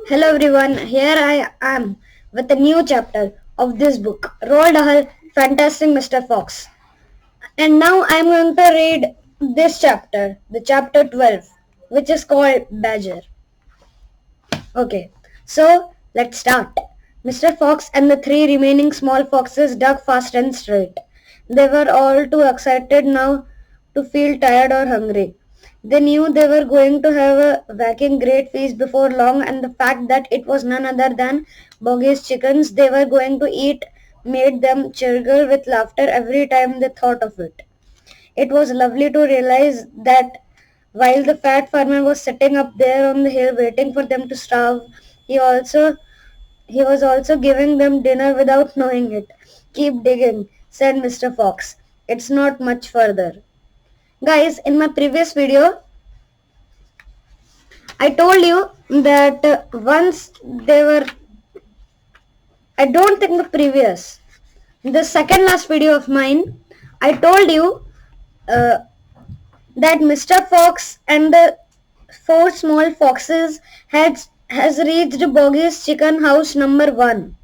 Hello everyone, here I am with a new chapter of this book, Roald Dahl, Fantastic Mr. Fox. And now I'm going to read this chapter, the chapter 12, which is called Badger. Okay, so let's start. Mr. Fox and the three remaining small foxes dug fast and straight. They were all too excited now to feel tired or hungry. They knew they were going to have a whacking great feast before long, and the fact that it was none other than Bogey's chickens they were going to eat made them chirgle with laughter every time they thought of it. It was lovely to realize that while the fat farmer was sitting up there on the hill waiting for them to starve, he also he was also giving them dinner without knowing it. Keep digging, said Mr. Fox. It's not much further. Guys, in my previous video, I told you that once they were, I don't think the second last video of mine, I told you uh, that Mr. Fox and the four small foxes has reached Bogey's chicken house number 1.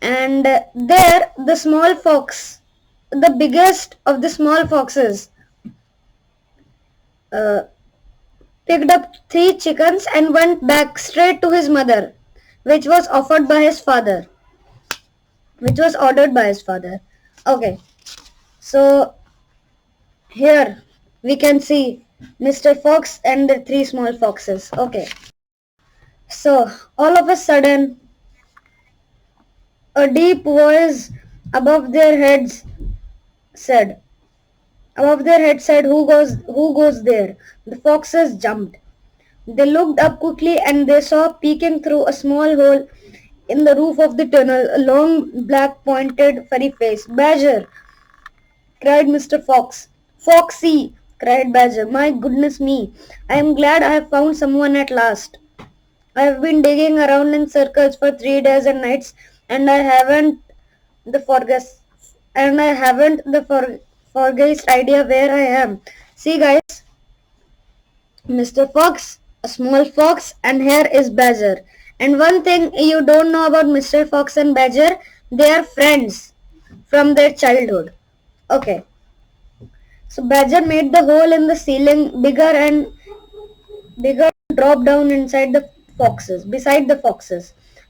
And there the small fox, the biggest of the small foxes, uh, picked up 3 chickens and went back straight to his mother, which was offered by his father, which was ordered by his father. Okay, so here we can see Mr. Fox and the 3 small foxes. Okay, so all of a sudden, a deep voice above their heads said, who goes there? The foxes jumped. They looked up quickly and they saw peeking through a small hole in the roof of the tunnel a long, black, pointed, furry face. Badger, cried Mr. Fox. Foxy, cried Badger. My goodness me, I am glad I have found someone at last. I have been digging around in circles for 3 days and nights and I haven't the forgus and I haven't the forgest idea where I am. See guys, Mr. Fox, a small fox, and here is Badger. And one thing you don't know about Mr. Fox and Badger, they are friends from their childhood. Okay, so Badger made the hole in the ceiling bigger and dropped down beside the foxes.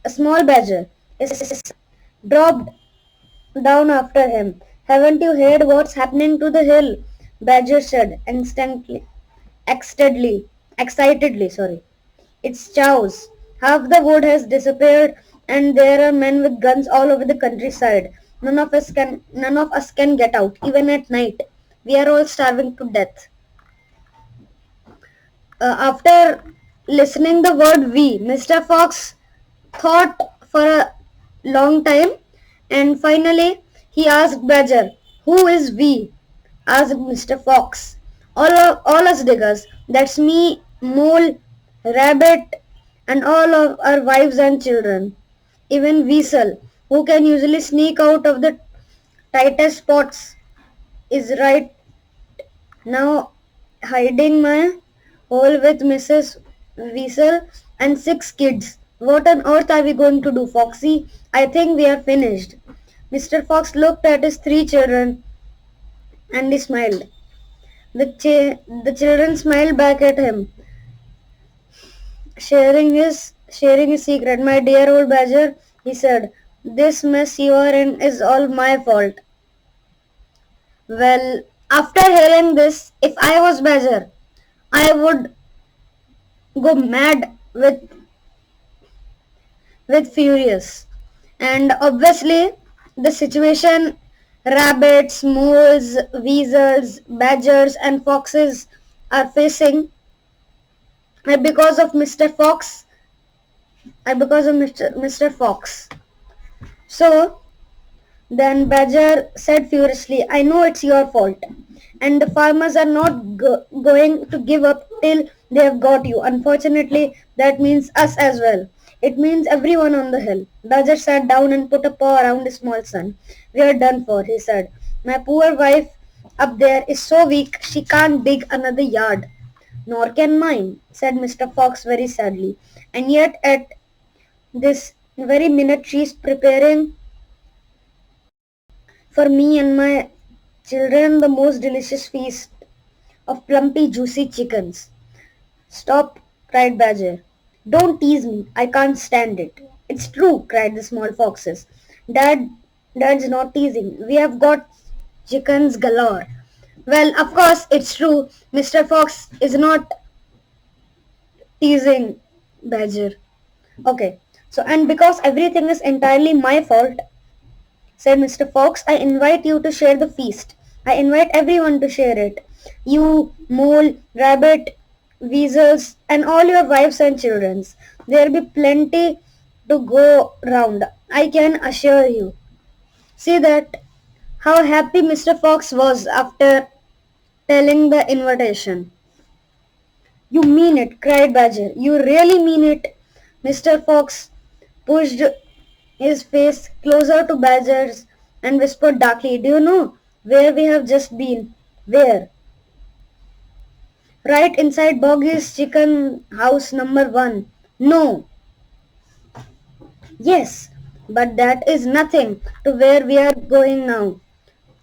A small badger is dropped down after him. Haven't you heard what's happening to the hill? Badger said excitedly, sorry. It's chows. Half the wood has disappeared and there are men with guns all over the countryside. None of us can get out, even at night. We are all starving to death. After listening the word we, Mr. Fox thought for a long time and finally he asked Badger, who is we? Asked Mr. Fox. All us diggers. That's me, Mole, Rabbit, and all of our wives and children. Even Weasel, who can usually sneak out of the tightest spots, is right now hiding my hole with Mrs. Weasel and 6 kids. What on earth are we going to do, Foxy? I think we are finished. Mr. Fox looked at his 3 children and he smiled. The children smiled back at him, sharing his secret. My dear old Badger, he said, this mess you are in is all my fault. Well, after hearing this, if I was Badger, I would go mad with furious. And obviously, the situation rabbits, moles, weasels, badgers, and foxes are facing are because of Mr. Fox. So then Badger said furiously, I know it's your fault. And the farmers are not going to give up till they have got you. Unfortunately, that means us as well. It means everyone on the hill. Badger sat down and put a paw around his small son. We are done for, he said. My poor wife up there is so weak she can't dig another yard. Nor can mine, said Mr. Fox very sadly. And yet at this very minute she is preparing for me and my children the most delicious feast of plumpy juicy chickens. Stop, cried Badger. Don't tease me, I can't stand it. It's true, cried the small foxes. Dad's not teasing. We have got chickens galore. Well, of course, it's true. Mr. Fox is not teasing Badger. Okay, so and because everything is entirely my fault, said Mr. Fox, I invite you to share the feast. I invite everyone to share it. You, mole, rabbit, weasels, and all your wives and children. There'll be plenty to go round, I can assure you. See that how happy Mr. Fox was after telling the invitation. You mean it, cried Badger. You really mean it. Mr. Fox pushed his face closer to Badger's and whispered darkly, do you know where we have just been? Where? Right inside Boggy's chicken house number 1. No. Yes, but that is nothing to where we are going now.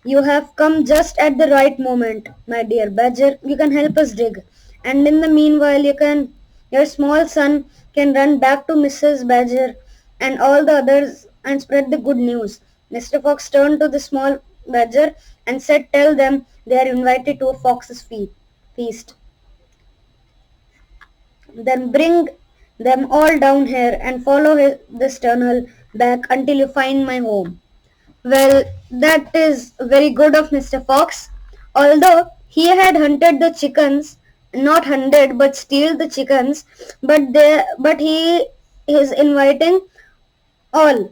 You have come just at the right moment, my dear Badger. You can help us dig. And in the meanwhile, your small son can run back to Mrs. Badger and all the others and spread the good news. Mr. Fox turned to the small Badger and said, tell them they are invited to a fox's feast. Then bring them all down here and follow this tunnel back until you find my home. Well, that is very good of Mr. Fox. Although he had hunted the chickens, not hunted but steal the chickens, but he is inviting all,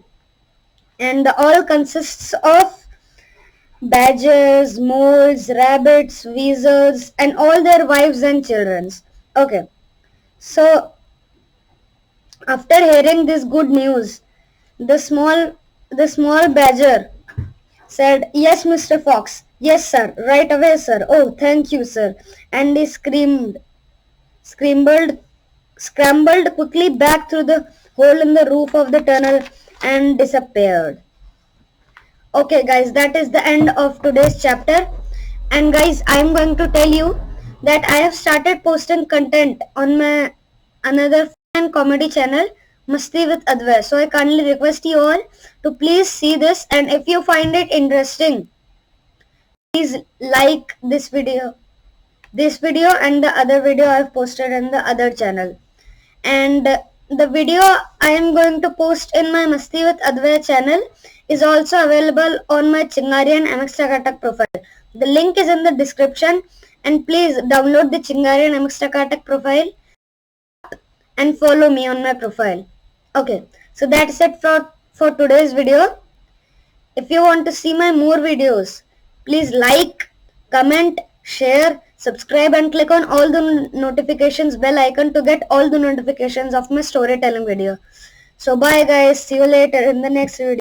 and the all consists of badgers, moles, rabbits, weasels, and all their wives and children. Okay, so after hearing this good news, the small badger said, yes, Mr. Fox. Yes, sir. Right away, sir. Oh, thank you, sir. And he scrambled, scrambled quickly back through the hole in the roof of the tunnel and disappeared. Okay, guys, that is the end of today's chapter. And guys, I am going to tell you that I have started posting content on my another fun and comedy channel, Masti with Advay. So I kindly request you all to please see this, and if you find it interesting, please like this video and the other video I have posted in the other channel. And the video I am going to post in my Masti with Advay channel is also available on my Chingari and MX Takatak profile. The link is in the description, and please download the Chingari and MX Takatak profile and follow me on my profile. Okay, so that's it for today's video. If you want to see my more videos, please like, comment, share, subscribe and click on all the notifications bell icon to get all the notifications of my storytelling video. So bye guys, see you later in the next video.